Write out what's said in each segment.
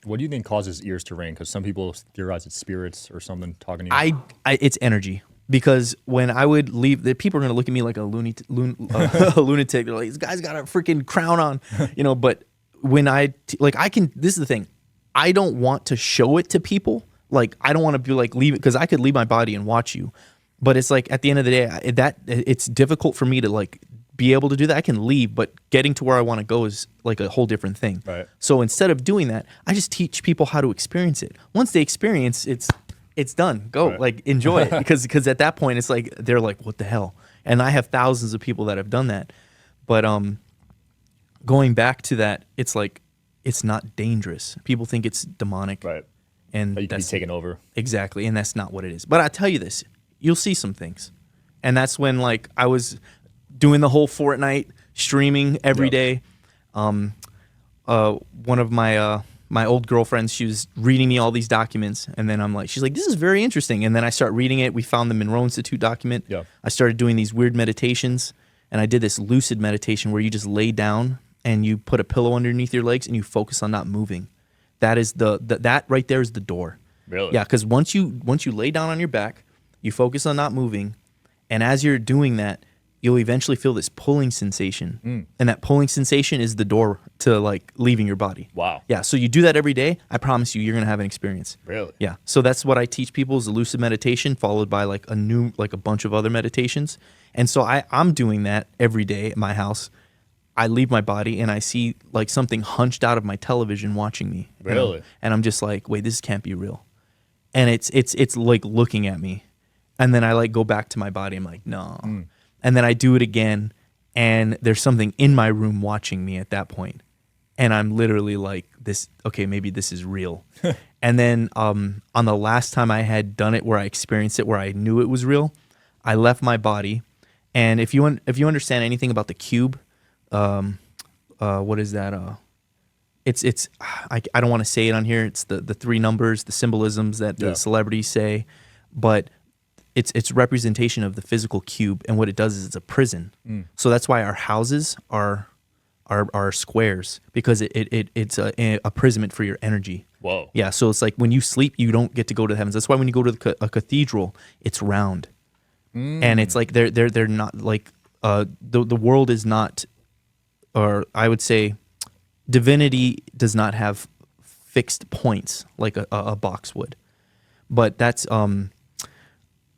What do you think causes ears to ring? Because some people theorize it's spirits or something talking to you. It's energy. Because when I would leave, the people are gonna look at me like a a lunatic. They're like, "This guy's got a freaking crown on," But when I can. This is the thing. I don't want to show it to people. Like, I don't want to be like, leave it, because I could leave my body and watch you. But it's like, at the end of the day, it's difficult for me to like be able to do that. I can leave, but getting to where I want to go is like a whole different thing. Right. So instead of doing that, I just teach people how to experience it. Once they experience, it's done. Go, right. like, enjoy it, because at that point it's like they're like, what the hell? And I have thousands of people that have done that. But going back to that, it's like, it's not dangerous. People think it's demonic. Right. And you can be taken over. Exactly, and that's not what it is. But I tell you this, you'll see some things. And that's when, like, I was doing the whole Fortnite streaming every day. One of my old girlfriends, she was reading me all these documents, and then she's like, this is very interesting. And then I start reading it. We found the Monroe Institute document. Yeah. I started doing these weird meditations, and I did this lucid meditation where you just lay down and you put a pillow underneath your legs and you focus on not moving. That is that right there is the door. Really? Yeah, because once you lay down on your back, you focus on not moving, and as you're doing that, you'll eventually feel this pulling sensation, and that pulling sensation is the door to like leaving your body. Wow. Yeah, so you do that every day. I promise you're gonna have an experience. Really? Yeah. So that's what I teach people is the lucid meditation, followed by like a bunch of other meditations, and so I'm doing that every day at my house. I leave my body and I see like something hunched out of my television watching me. Really? And I'm just like, wait, this can't be real. And it's like looking at me. And then I like go back to my body. I'm like, no. And then I do it again. And there's something in my room watching me at that point. And I'm literally like, okay, maybe this is real. And then on the last time I had done it where I experienced it, where I knew it was real, I left my body. And if you understand anything about the cube, what is that? I don't want to say it on here. It's the three numbers, the symbolisms that the celebrities say, but it's representation of the physical cube. And what it does is it's a prison. So that's why our houses are squares, because it's a imprisonment for your energy. Whoa. Yeah. So it's like when you sleep, you don't get to go to the heavens. That's why when you go to a cathedral, it's round, and it's like they're not like the world is not. Or I would say divinity does not have fixed points like a box would. But that's,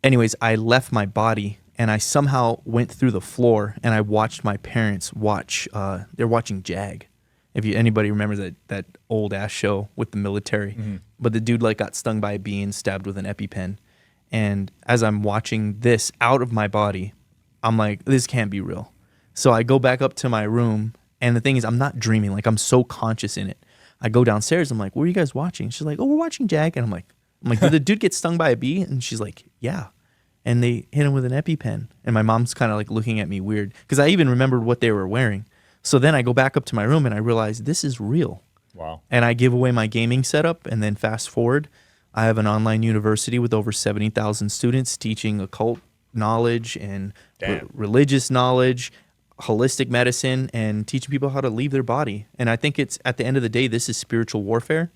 anyways, I left my body and I somehow went through the floor and I watched my parents watch, they're watching Jag. If anybody remembers that old ass show with the military. But the dude like got stung by a bee and stabbed with an EpiPen. And as I'm watching this out of my body, I'm like, this can't be real. So I go back up to my room, and the thing is, I'm not dreaming. Like, I'm so conscious in it. I go downstairs. I'm like, what are you guys watching? She's like, oh, we're watching Jag. And I'm like, did the dude get stung by a bee? And she's like, yeah. And they hit him with an EpiPen. And my mom's kind of like looking at me weird, because I even remembered what they were wearing. So then I go back up to my room, and I realize this is real. Wow. And I give away my gaming setup, and then fast forward, I have an online university with over 70,000 students teaching occult knowledge and religious knowledge, holistic medicine, and teaching people how to leave their body. And I think it's, at the end of the day, this is spiritual warfare.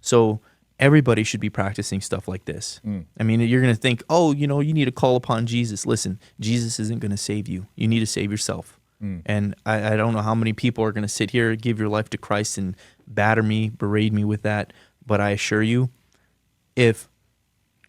So everybody should be practicing stuff like this. I mean, you're going to think, oh, you need to call upon Jesus. Listen, Jesus isn't going to save you. You need to save yourself. And I don't know how many people are going to sit here, give your life to Christ, and batter me, berate me with that. But I assure you, if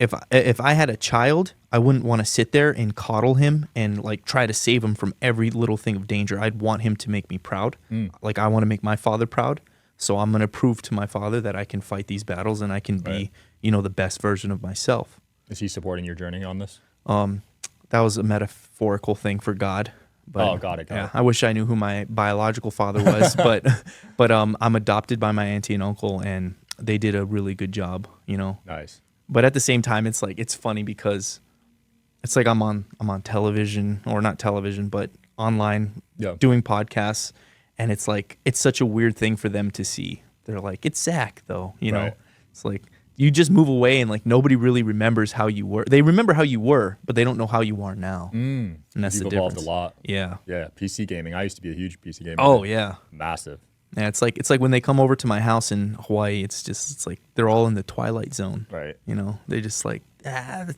I had a child, I wouldn't want to sit there and coddle him and like try to save him from every little thing of danger. I'd want him to make me proud. Like, I want to make my father proud. So I'm going to prove to my father that I can fight these battles and I can be, the best version of myself. Is he supporting your journey on this? That was a metaphorical thing for God. But, got it. I wish I knew who my biological father was, but I'm adopted by my auntie and uncle, and they did a really good job, Nice. But at the same time, it's like, it's funny because it's like I'm on television, or not television, but online doing podcasts. And it's like, it's such a weird thing for them to see. They're like, it's Zach though, Right. It's like, you just move away and like nobody really remembers how you were. They remember how you were, but they don't know how you are now. And that's You've the difference. evolved a lot. Yeah. Yeah. PC gaming. I used to be a huge PC gamer. Oh yeah. Massive. Yeah, it's like when they come over to my house in Hawaii, it's like they're all in the twilight zone. Right. You know, they just like,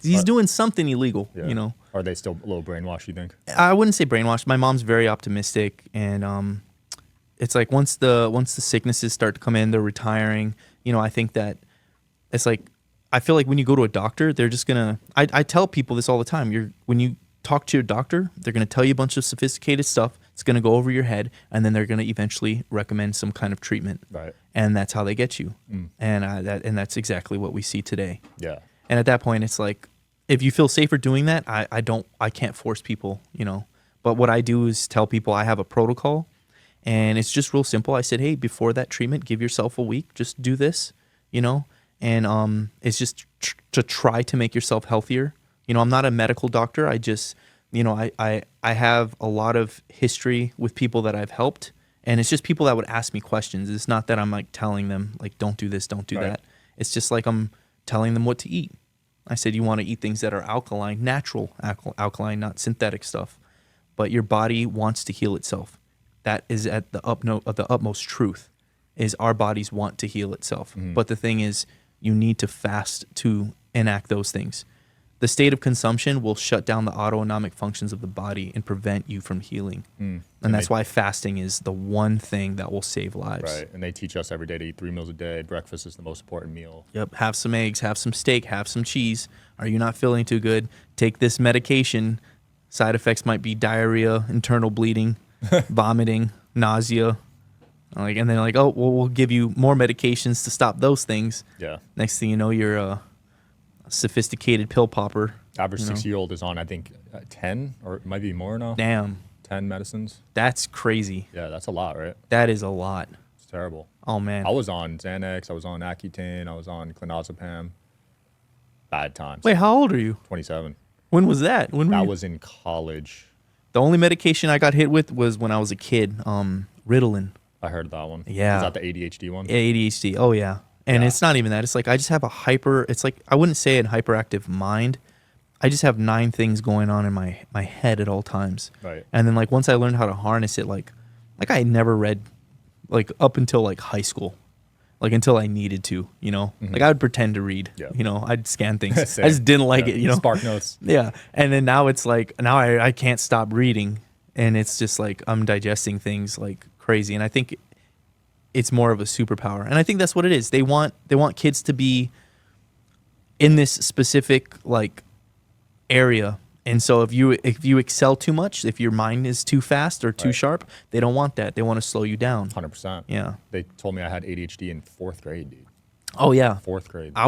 he's doing something illegal, Yeah. you know. Are they still a little brainwashed, you think? I wouldn't say brainwashed. My mom's very optimistic, and it's like once the sicknesses start to come in, they're retiring. You know, I think that it's like, I feel like when you go to a doctor, they're just gonna. I tell people this all the time. When you talk to your doctor, they're gonna tell you a bunch of sophisticated stuff. It's gonna go over your head, and then they're gonna eventually recommend some kind of treatment. Right. And that's how they get you. Mm. And that's exactly what we see today. Yeah. And at that point, it's like, if you feel safer doing that, I can't force people, you know. But what I do is tell people I have a protocol, and it's just real simple. I said, hey, before that treatment, give yourself a week. Just do this, you know. And it's just to try to make yourself healthier. You know, I'm not a medical doctor. I just, you know, I have a lot of history with people that I've helped, and it's just people that would ask me questions. It's not that I'm like telling them like, don't do this, don't do Right. that. It's just like I'm telling them what to eat. I said, you want to eat things that are alkaline, natural alkaline, not synthetic stuff. But your body wants to heal itself. That is at the utmost truth, is our bodies want to heal itself. Mm-hmm. But the thing is, you need to fast to enact those things. The state of consumption will shut down the autonomic functions of the body and prevent you from healing. Mm. And that's why fasting is the one thing that will save lives. Right. And they teach us every day to eat 3 meals a day. Breakfast is the most important meal. Yep. Have some eggs, have some steak, have some cheese. Are you not feeling too good? Take this medication. Side effects might be diarrhea, internal bleeding, vomiting, nausea. Like, and then like, oh, well, we'll give you more medications to stop those things. Yeah. Next thing you know, you're a sophisticated pill popper. Average you know? 6-year-old is on, I think, 10 or it might be more now. Damn. 10 medicines. That's crazy. Yeah, that's a lot, right? That is a lot. It's terrible. Oh, man. I was on Xanax. I was on Accutane. I was on clonazepam. Bad times. Wait, how old are you? 27. When was that? When were That you? was in college. The only medication I got hit with was when I was a kid. Ritalin. I heard that one. Yeah. Is that the ADHD one? ADHD. Oh, yeah. And Yeah. it's not even that. It's like I just have it's like, I wouldn't say an hyperactive mind. I just have 9 things going on in my head at all times. Right. And then like once I learned how to harness it, like I had never read like up until like high school, like until I needed to, you know, like I would pretend to read, Yeah. you know, I'd scan things. I Same. just didn't like Yeah. it, you know. Spark notes. Yeah. And then now it's like, now I can't stop reading, and it's just like I'm digesting things like crazy. And I think it's more of a superpower. And I think that's what it is. They want kids to be in this specific like area. And so if you excel too much, if your mind is too fast or too Right. sharp, they don't want that. They want to slow you down. 100%. Yeah. They told me I had ADHD in 4th grade, dude. Oh yeah. 4th grade. I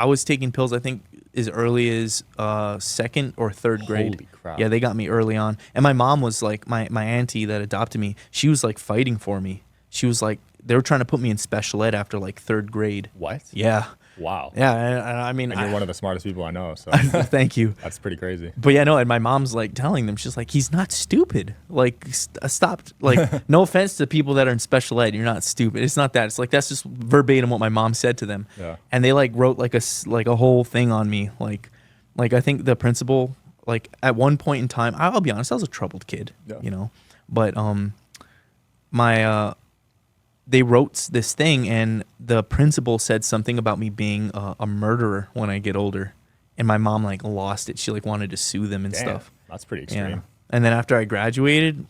was taking pills, I think, as early as 2nd or 3rd grade. Holy crap. Yeah, they got me early on. And my mom was like, my auntie that adopted me, she was like fighting for me. She was like, they were trying to put me in special ed after like 3rd grade. What? Yeah. Wow. Yeah. And I mean, And you're one of the smartest people I know, so thank you. that's pretty crazy. But yeah, no, and my mom's like telling them, she's like, he's not stupid. Like, stop. Like, no offense to people that are in special ed, you're not stupid. It's not that. It's like, that's just verbatim what my mom said to them. Yeah. And they like wrote like a whole thing on me. Like I think the principal, like at one point in time, I'll be honest, I was a troubled kid, Yeah. you know, but they wrote this thing, and the principal said something about me being a murderer when I get older. And my mom like lost it. She like wanted to sue them and Damn, stuff. that's pretty extreme. Yeah. And then after I graduated,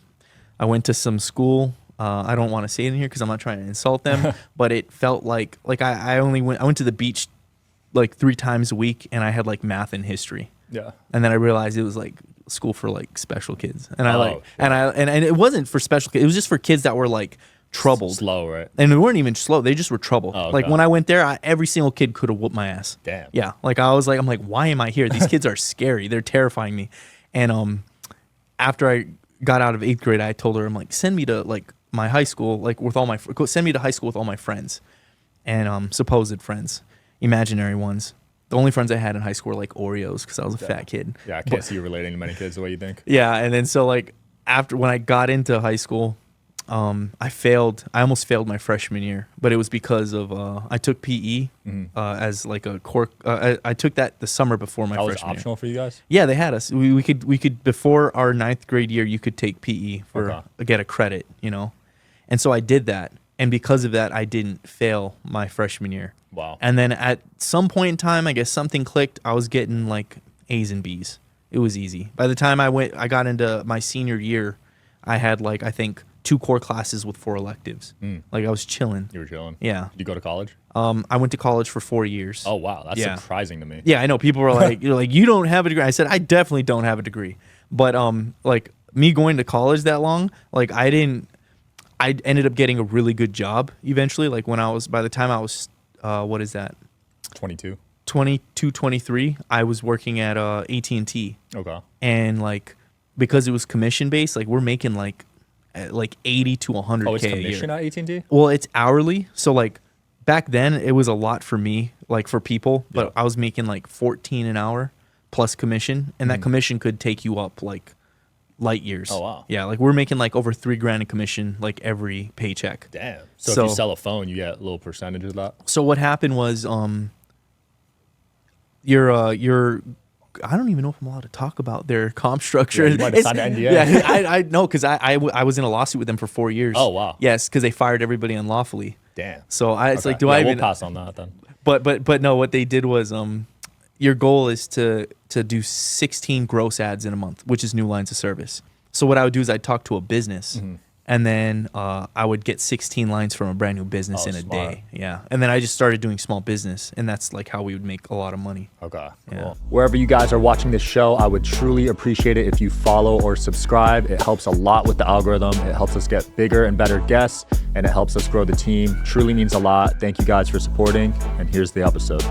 I went to some school. I don't want to say it in here because I'm not trying to insult them, but it felt like I went to the beach like 3 times a week, and I had like math and history. Yeah. And then I realized it was like school for like special kids. And I Oh, like yeah. and it wasn't for special kids. It was just for kids that were like troubled. Slow, right? And they weren't even slow. They just were trouble. Oh, Like okay. when I went there, every single kid could have whooped my ass. Damn. Yeah. Like I'm like, why am I here? These kids are scary. They're terrifying me. And after I got out of 8th grade, I told her, I'm like, send me to like my high school, like with all my send me to high school with all my friends, and supposed friends, imaginary ones. The only friends I had in high school were like Oreos because I was a fat kid. Yeah, I can't see you relating to many kids the way you think. Yeah, and then so like when I got into high school, I almost failed my freshman year, but it was because of I took PE as like a core. I took that the summer before my That was freshman optional for you guys? year. Yeah, they had us. We could before our 9th grade year, you could take PE for Okay. get a credit, you know, and so I did that. And because of that, I didn't fail my freshman year. Wow. And then at some point in time, I guess something clicked. I was getting like A's and B's. It was easy. By the time I got into my senior year, I had like, I think 2 core classes with 4 electives. Like I was chilling. You were chilling. Yeah. Did you go to college? I went to college for 4 years. Oh, wow. That's Yeah. surprising to me. Yeah, I know. People were like, you're like, you don't have a degree. I said, I definitely don't have a degree. But like me going to college that long, like I ended up getting a really good job eventually. Like by the time I was, what is that? 22. 22, 23, I was working at AT&T. Okay. And like, because it was commission based, like we're making like 80 to 100K Oh, it's a year. commission at AT&T? Well, it's hourly. So like back then it was a lot for me, like for people, but Yeah. I was making like 14 an hour plus commission. And that commission could take you up like light years. Oh, wow. Yeah. Like we're making like over $3,000 in commission, like every paycheck. Damn. So So- if you sell a phone, you get a little percentage of that? So what happened was, your I don't even know if I'm allowed to talk about their comp structure. Yeah, you might have signed an NDA. Yeah, I know, because I was in a lawsuit with them for 4 years. Oh, wow. Yes, because they fired everybody unlawfully. Damn. So it's Okay. like, do Yeah, I we'll even? pass on that then. But no, what they did was, your goal is to do 16 gross ads in a month, which is new lines of service. So what I would do is I'd talk to a business, and then I would get 16 lines from a brand new business Oh, in a smart. day. Yeah, and then I just started doing small business, and that's like how we would make a lot of money. Okay, cool. Yeah. Wherever you guys are watching this show, I would truly appreciate it if you follow or subscribe. It helps a lot with the algorithm. It helps us get bigger and better guests, and it helps us grow the team. Truly means a lot. Thank you guys for supporting, and here's the episode.